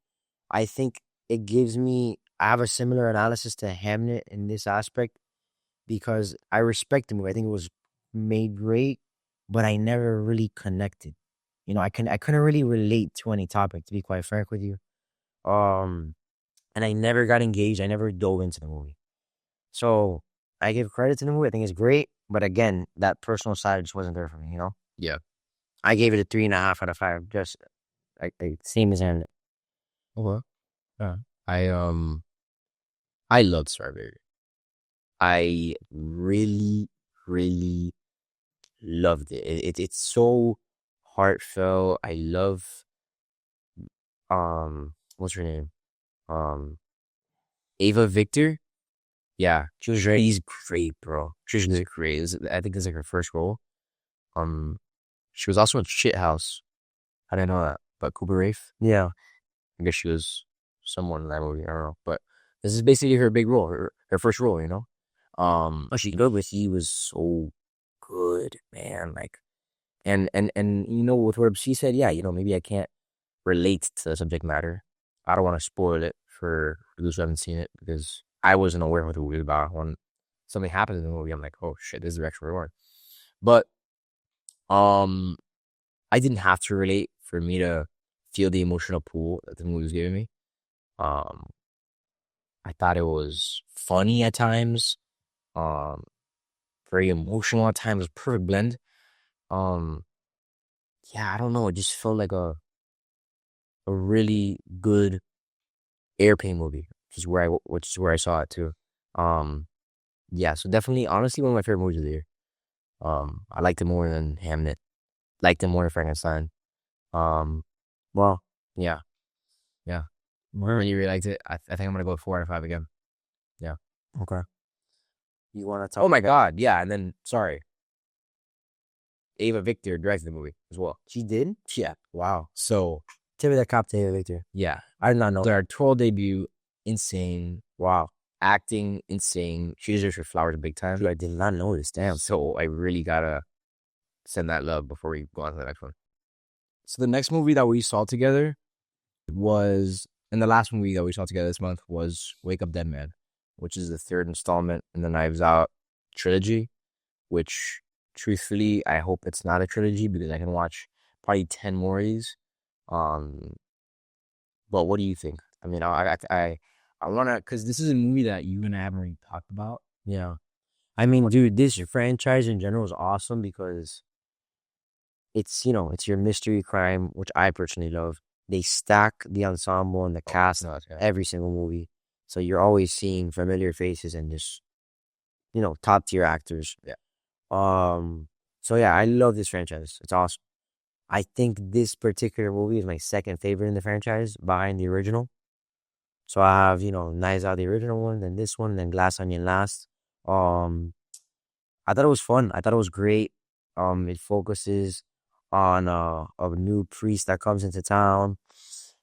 I think it gives me. I have a similar analysis to Hamnet in this aspect because I respect the movie. I think it was made great, but I never really connected. I couldn't really relate to any topic, to be quite frank with you. And I never got engaged. I never dove into the movie. So I give credit to the movie. I think it's great, but again, that personal side just wasn't there for me. Yeah. I gave it a 3.5 out of 5. Just like the same as Hamlet. Okay. Yeah. I loved Strawberry. I really, really loved it. It's so heartfelt. I love what's her name? Ava Victor. Yeah, she was great. She's great, bro. She's great. I think it's like her first role. She was also in Shithouse. I didn't know that, but Cooper Rafe. Yeah, I guess she was someone in that movie. I don't know, but this is basically her big role, her first role. she's good, but she was so good, man. Like, and with what she said, yeah, maybe I can't relate to the subject matter. I don't want to spoil it for those who haven't seen it because I wasn't aware of what the movie was about. When something happens in the movie, I'm like, oh shit, this is the actual reward. But I didn't have to relate for me to feel the emotional pull that the movie was giving me. I thought it was funny at times, very emotional at times. It was a perfect blend. Yeah, I don't know. It just felt like a really good airplane movie, which is where I saw it too. Yeah, so definitely, honestly, one of my favorite movies of the year. I liked it more than Hamnet. liked it more than Frankenstein. Well, Yeah. When you really liked it, I think I'm gonna go 4 out of 5 again. Yeah. okay. You want to talk? Oh my God, yeah. And then sorry, Ava Victor directed the movie as well. She did? Yeah. Wow. So Tell me that cop to Victor. yeah, I did not know. their tour debut, insane. Wow. Acting, insane. She deserves her flowers big time. Dude, I did not know this. Damn. So I really gotta send that love before we go on to the next one. So the next movie that we saw together was, and the last movie that we saw together this month was Wake Up Dead Man, which is the third installment in the Knives Out trilogy, which truthfully, I hope it's not a trilogy because I can watch probably 10 more of these. But what do you think? I mean, I want to, because this is a movie that you and I haven't really talked about. Yeah. I mean, dude, this franchise in general is awesome because it's, it's your mystery crime, which I personally love. They stack the ensemble and the cast every single movie. So you're always seeing familiar faces and just, top tier actors. Yeah. So yeah, I love this franchise. It's awesome. I think this particular movie is my second favorite in the franchise behind the original. So I have, Knives Out, the original one, then this one, then Glass Onion last. I thought it was fun. I thought it was great. It focuses on a new priest that comes into town,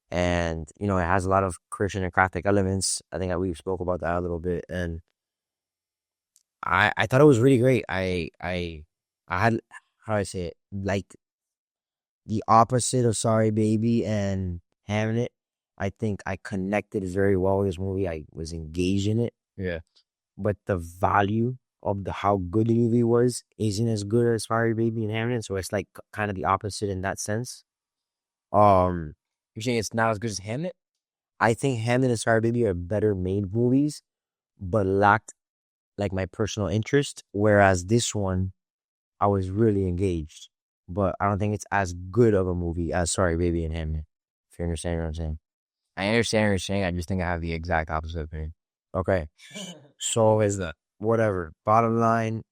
and it has a lot of Christian and Catholic elements. I think that we spoke about that a little bit, and I thought it was really great. I had, how do I say it, like the opposite of Sorry Baby and Hamnet. I think I connected very well with this movie. I was engaged in it. Yeah. But the value of how good the movie was isn't as good as Sorry Baby and Hamnet. So it's like kind of the opposite in that sense. You're saying it's not as good as Hamnet? I think Hamnet and Sorry Baby are better made movies, but lacked like my personal interest. Whereas this one, I was really engaged. But I don't think it's as good of a movie as Sorry Baby and Hamnet. If you understand what I'm saying. I understand what you're saying. I just think I have the exact opposite opinion. Okay. So is that? Whatever. Bottom line,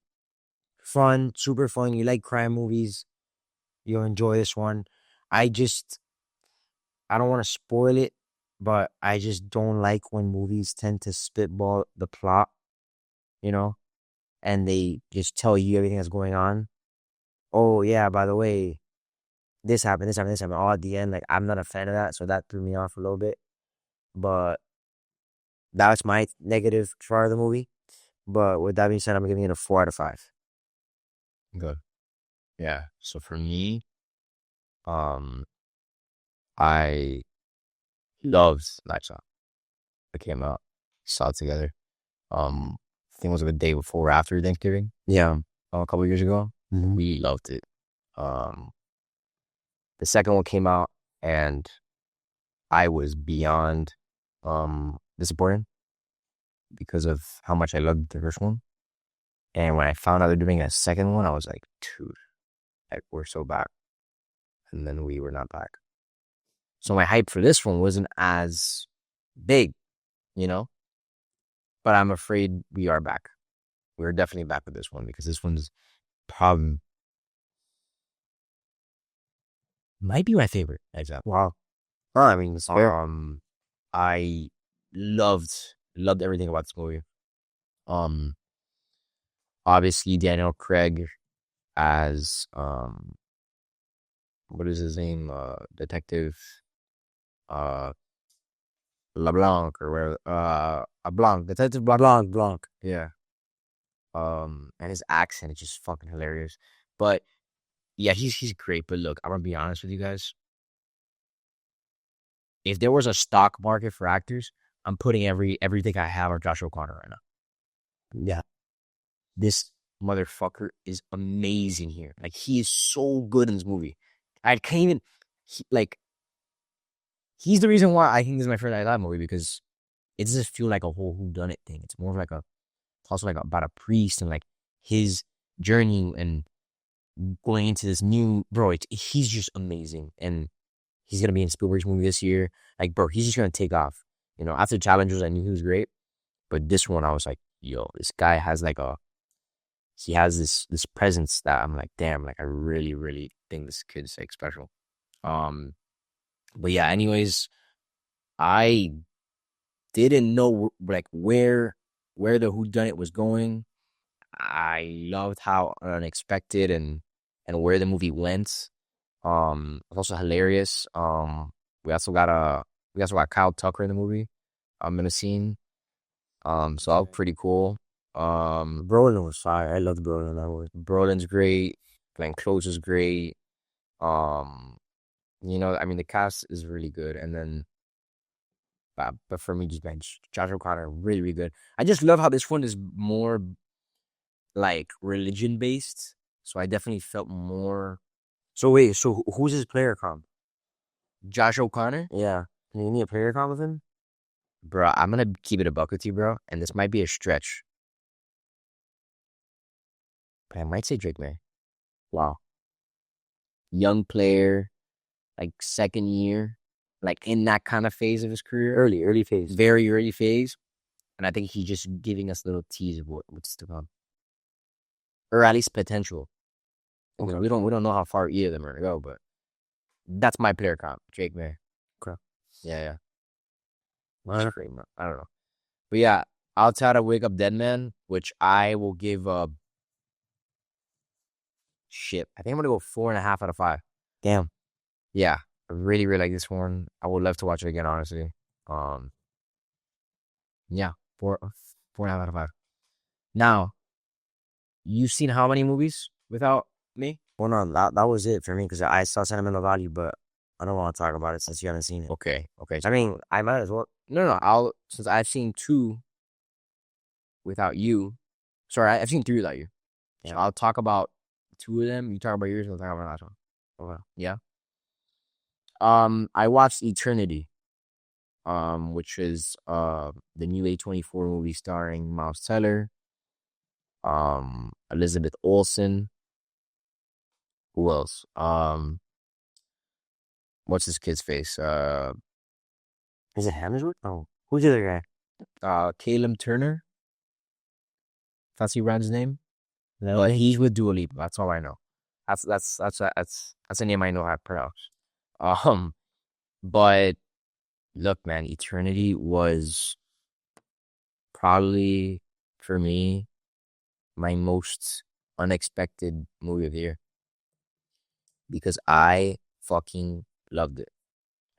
fun, super fun. You like crime movies, you'll enjoy this one. I don't want to spoil it, but I just don't like when movies tend to spitball the plot, and they just tell you everything that's going on. Oh, yeah, by the way, this happened, all at the end. Like, I'm not a fan of that, so that threw me off a little bit. But that's my negative part of the movie. But with that being said, I'm giving it a 4 out of 5. Good. Yeah. So for me, I loved Knives Out. It came out, saw it together. I think it was like a day before or after Thanksgiving. Yeah. A couple of years ago. Mm-hmm. We loved it. The second one came out and I was beyond disappointed because of how much I loved the first one. And when I found out they're doing a second one, I was like, dude, we're so back. And then we were not back. So my hype for this one wasn't as big, but I'm afraid we are back. We're definitely back with this one because this one's probably might be my favorite. Exactly. Wow. Oh, I mean, it's fair. I loved everything about this movie. Obviously Daniel Craig as what is his name? Detective LeBlanc or whatever. Blanc, Detective Blanc. Blanc. Yeah. And his accent is just fucking hilarious. But yeah, he's great. But look, I'm gonna be honest with you guys. If there was a stock market for actors, I'm putting everything I have on Josh O'Connor right now. Yeah. This motherfucker is amazing here. Like, he is so good in this movie. I can't even, he's the reason why I think this is my favorite I Love movie, because it doesn't feel like a whole whodunit thing. It's more of like it's also like about a priest and like his journey and going into this new, bro, he's just amazing. And he's going to be in Spielberg's movie this year. Like, bro, he's just going to take off. After Challengers, I knew he was great. But this one, I was like, yo, this guy has like he has this presence that I'm like, damn, like I really, really think this kid's like special. But yeah, anyways, I didn't know like where the whodunit was going. I loved how unexpected and where the movie went. It's also hilarious. We also got Kyle Tucker in the movie. In a scene. So that was pretty cool. Brolin was fire. I loved Brolin in that movie. Brolin's great. Glenn Close is great. I mean the cast is really good, and then but for me, just man, Josh O'Connor really, really good. I just love how this one is more like religion based. So I definitely felt more So wait, so who's his player comp? Josh O'Connor. Yeah, you need a player comp with him? Bro, I'm gonna keep it a buck with you, bro, and this might be a stretch, but I might say Drake May. Wow. Young player, like second year, like in that kind of phase of his career. Early phase. Very early phase. And I think he's just giving us a little tease of what's to come. Or at least potential. Okay. We don't know how far either of them are gonna go, but that's my player comp, Drake May. Okay. Yeah. I don't know. But yeah, outside of Wake Up Dead Man, which I will give shit. I think I'm gonna go 4.5 out of 5. Damn. Yeah. I really, really like this one. I would love to watch it again, honestly. Yeah, 4.5 out of 5. Now, you've seen how many movies without me? Well, no, that was it for me because I saw Sentimental Value, but I don't want to talk about it since you haven't seen it. Okay. I mean, I might as well. No. Since I've seen 2 without you. Sorry, I've seen 3 without you. Yeah. So I'll talk about 2 of them. You talk about yours, and I'll talk about my last one. Okay. Yeah. I watched Eternity, which is the new A24 movie starring Miles Teller, Elizabeth Olsen. Who else? What's his kid's face? Is it Hemsworth? Oh, who's the other guy? Caleb Turner. That's he runs his name. No, but he's with Dua Lipa. That's all I know. That's a name I know how to pronounce. But look, man, Eternity was probably for me my most unexpected movie of the year because I fucking loved it.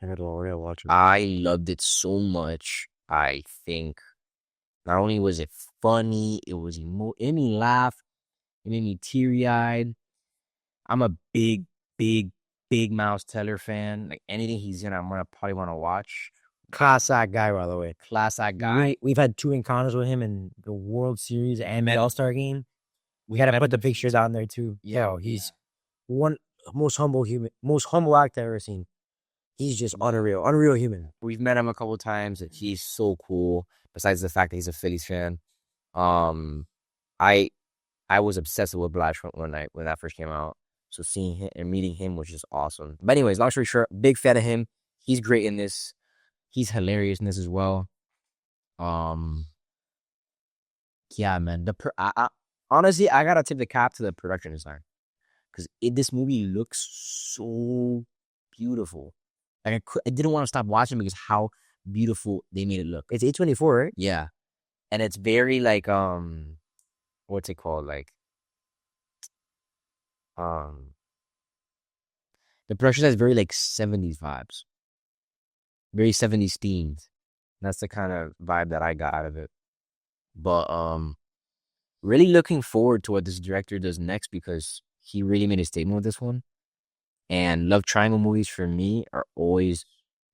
I loved it so much. I think not only was it funny, it was it made me laugh, it made me teary-eyed. I'm a big Miles Teller fan. Like anything he's in, I'm gonna probably want to watch. Class act guy, by the way. Class act guy. We've had 2 encounters with him in the World Series and All-Star game. We had to put the pictures on there too. Yeah, he's one most humble act I've ever seen. He's just unreal human. We've met him a couple times, and he's so cool. Besides the fact that he's a Phillies fan, I was obsessed with Blash one night when that first came out. So seeing him and meeting him was just awesome. But anyways, long story short, big fan of him. He's great in this. He's hilarious in this as well. Yeah, man. Honestly, I gotta tip the cap to the production design because this movie looks so beautiful. Like I didn't want to stop watching because how beautiful they made it look. It's A24, right? Yeah, and it's very like what's it called? Like the production has very like 70s vibes, very 70s themed. That's the kind of vibe that I got out of it. But really looking forward to what this director does next because he really made a statement with this one. And Love Triangle movies for me are always,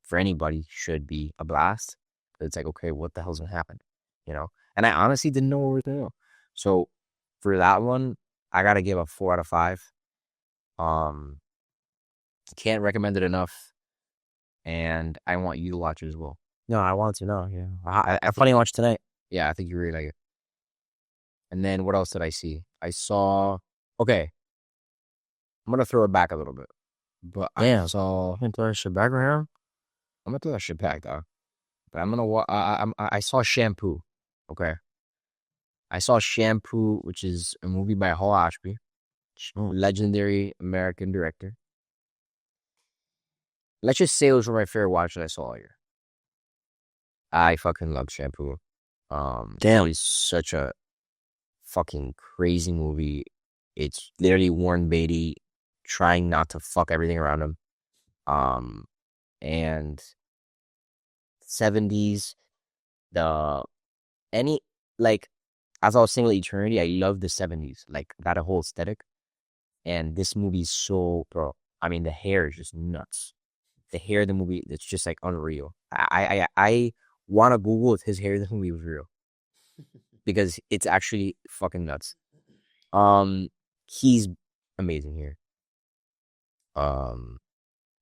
for anybody, should be a blast. It's like, okay, what the hell's gonna happen? You know? And I honestly didn't know what was gonna go. So for that one, I gotta give a 4 out of 5. Can't recommend it enough. And I want you to watch it as well. No, I want to know. Yeah, I finally watched tonight. Yeah, I think you really like it. And then what else did I see? I saw. Okay, I'm gonna throw it back a little bit, but damn. I saw. I'm gonna throw that shit back right here. I'm gonna throw that shit back, dog. But I'm gonna. I saw Shampoo. Okay. I saw Shampoo, which is a movie by Hall Ashby, legendary American director. Let's just say it was one of my favorite watches that I saw all year. I fucking love Shampoo. Damn. It's such a fucking crazy movie. It's literally Warren Beatty trying not to fuck everything around him. And 70s, as I was saying with Eternity, I love the 70s, like that whole aesthetic. And this movie is so, bro. I mean, the hair is just nuts. The hair of the movie, it's just like unreal. I want to Google if his hair in the movie was real because it's actually fucking nuts. He's amazing here.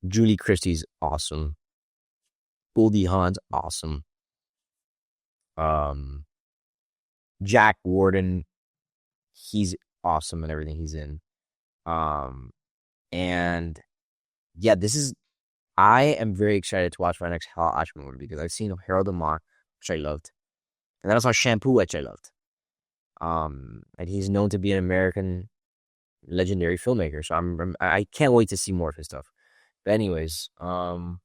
Julie Christie's awesome. Goldie Hawn's awesome. Jack Warden, he's awesome in everything he's in. And yeah, I am very excited to watch my next Hal Ashman movie because I've seen Harold and Maude, which I loved. And then I saw Shampoo, which I loved. And he's known to be an American legendary filmmaker. So I can't wait to see more of his stuff. But anyways, I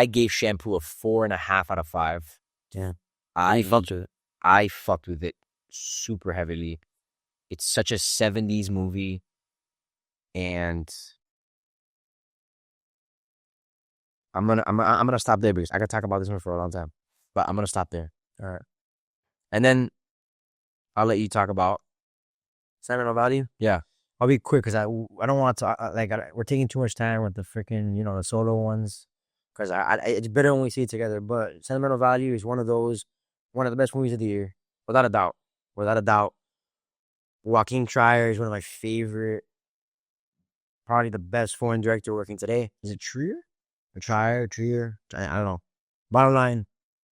gave Shampoo a 4.5 out of 5. Yeah. I fucked with it. I fucked with it super heavily. It's such a 70s movie. And I'm gonna stop there because I could talk about this one for a long time. But I'm gonna stop there. All right. And then I'll let you talk about Sentimental Value? Yeah. I'll be quick because I don't want to, we're taking too much time with the freaking, the solo ones. Because it's better when we see it together. But Sentimental Value is one of the best movies of the year. Without a doubt. Without a doubt. Joaquin Trier is one of my favorite, probably the best foreign director working today. Is it Trier? Or Trier? I don't know. Bottom line,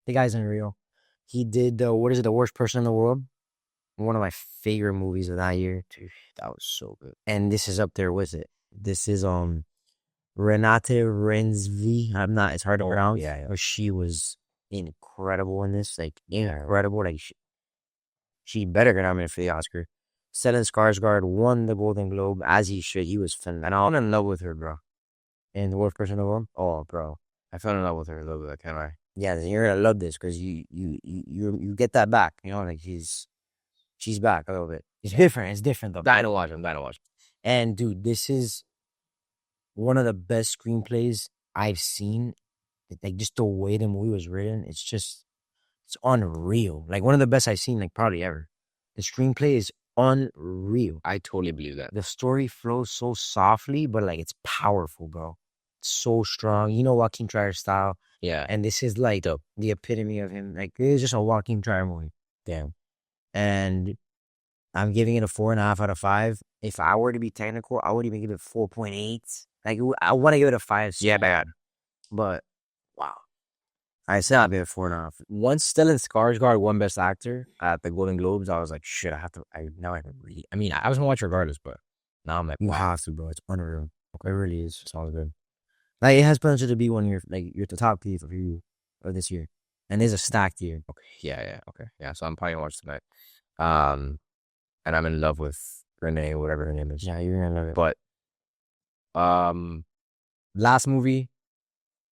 the guy's unreal. He did, The Worst Person in the World? One of my favorite movies of that year. Dude, that was so good. And this is up there with it. This is Renate Rensvi. It's hard to pronounce. Yeah. But she was incredible in this. Like, incredible. Like, she better get nominated for the Oscar. Stellan Skarsgård won the Golden Globe, as he should. He was phenomenal. I'm in love with her, bro. And The Worst Person in the World? Oh, bro. I fell in love with her a little bit, can't I? Yeah, you're gonna love this because you get that back. Like she's back a little bit. It's different. It's different though. Dying to watch him. And dude, this is one of the best screenplays I've seen. Like just the way the movie was written, it's unreal. Like one of the best I've seen, like probably ever. The screenplay is unreal. I totally believe that. The story flows so softly, but like it's powerful, bro. It's so strong. Joaquin Trier style. Yeah. And this is like the epitome of him. Like it's just a Joaquin Trier movie. Damn. And I'm giving it a 4.5 out of 5. If I were to be technical, I would even give it 4.8. Like I want to give it a 5. Yeah, bad. But wow. I said I'll give it 4.5. Once Stellan Skarsgård won Best Actor at the Golden Globes, I was like, shit, I have to read. I mean, I was gonna watch regardless, but now I'm like, you have to, bro. It's unreal. It really is. It sounds good. Like it has potential to be one of your top piece of this year, and it's a stacked year. Okay, yeah, okay, yeah. So I'm probably gonna watch tonight. And I'm in love with Renee, whatever her name is. Yeah, you're gonna love it. But, last movie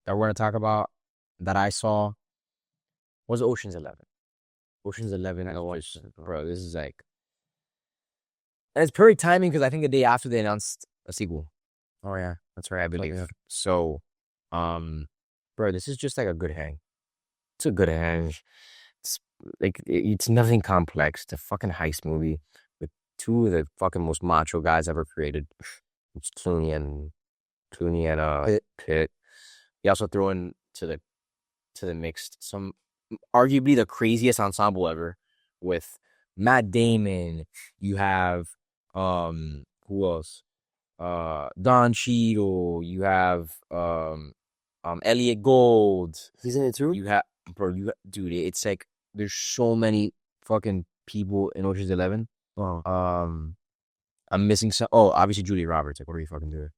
that we're gonna talk about that I saw was Ocean's 11. Ocean's 11. I watched, bro. This is like, and it's perfect timing because I think the day after they announced a sequel. Oh yeah, that's right. I believe. Like, so, bro, this is just like a good hang. It's a good hang. It's like it's nothing complex. It's a fucking heist movie with two of the fucking most macho guys ever created. It's Clooney and Pitt. You also throw in to the mix some arguably the craziest ensemble ever with Matt Damon. You have who else? Don Cheadle. You have Elliot Gould. He's in it too. Dude, it's like there's so many fucking people in Ocean's 11. Oh. I'm missing some. Oh, obviously Julia Roberts. Like, what are you fucking doing?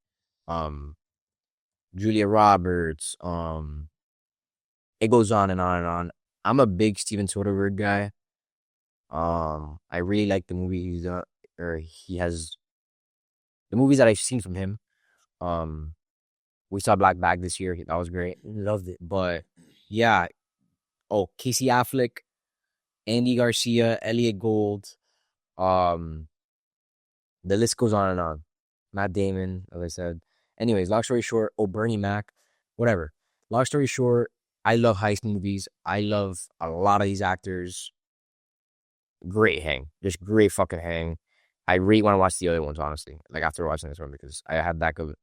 Julia Roberts. It goes on and on and on. I'm a big Steven Soderbergh guy. I really like the movie he has the movies that I've seen from him. Um, we saw Black Bag this year. That was great. Loved it. But yeah, Casey Affleck, Andy Garcia, Elliot Gould, um, the list goes on and on. Matt Damon, as I said. Anyways, long story short, Bernie Mac, whatever. Long story short, I love heist movies. I love a lot of these actors. Great hang. Just great fucking hang. I really want to watch the other ones, honestly. Like after watching this one because I had that good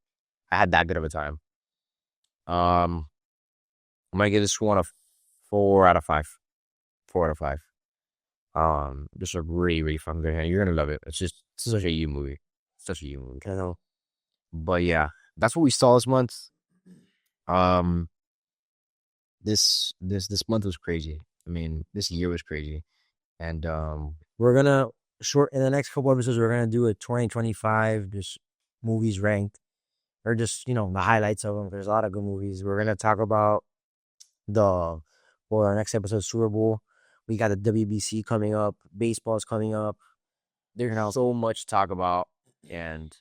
of a time. I'm gonna give this one a 4 out of 5. 4 out of 5. Just a really, really fucking good hang. You're gonna love it. It's such a you movie. Such a you movie. I know. But yeah, that's what we saw this month. Um, this month was crazy. I mean, this year was crazy, and We're gonna in the next couple episodes. We're gonna do a 2025 just movies ranked, or just the highlights of them. There's a lot of good movies. We're gonna talk about our next episode, Super Bowl. We got the WBC coming up. Baseball's coming up. there's so much to talk about, and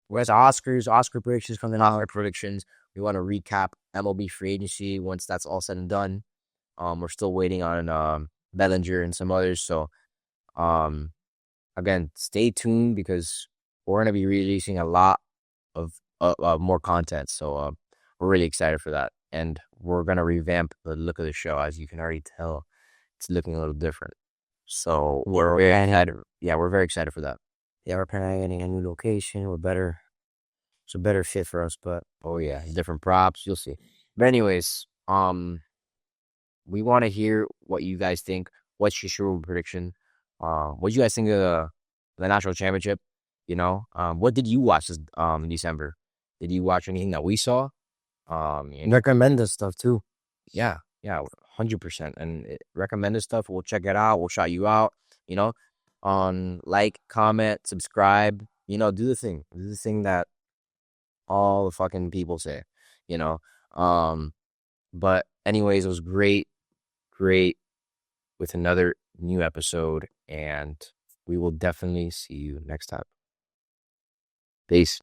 Whereas Oscar predictions coming out. our predictions. We want to recap MLB free agency once that's all said and done. We're still waiting on Bellinger and some others. So, again, stay tuned because we're gonna be releasing a lot of more content. So, we're really excited for that, and we're gonna revamp the look of the show. As you can already tell, it's looking a little different. So we're very excited for that. Yeah, we're planning on getting a new location. It's a better fit for us. But Oh yeah, different props. You'll see. But anyways, we want to hear what you guys think. What's your Super Bowl prediction? What do you guys think of the national championship? What did you watch this December? Did you watch anything that we saw? recommend this stuff too. Yeah, 100%. And recommended stuff. We'll check it out. We'll shout you out. On like, comment, subscribe. Do the thing. Do the thing that all the fucking people say. You know. But anyways, it was great with another new episode, and we will definitely see you next time. Peace.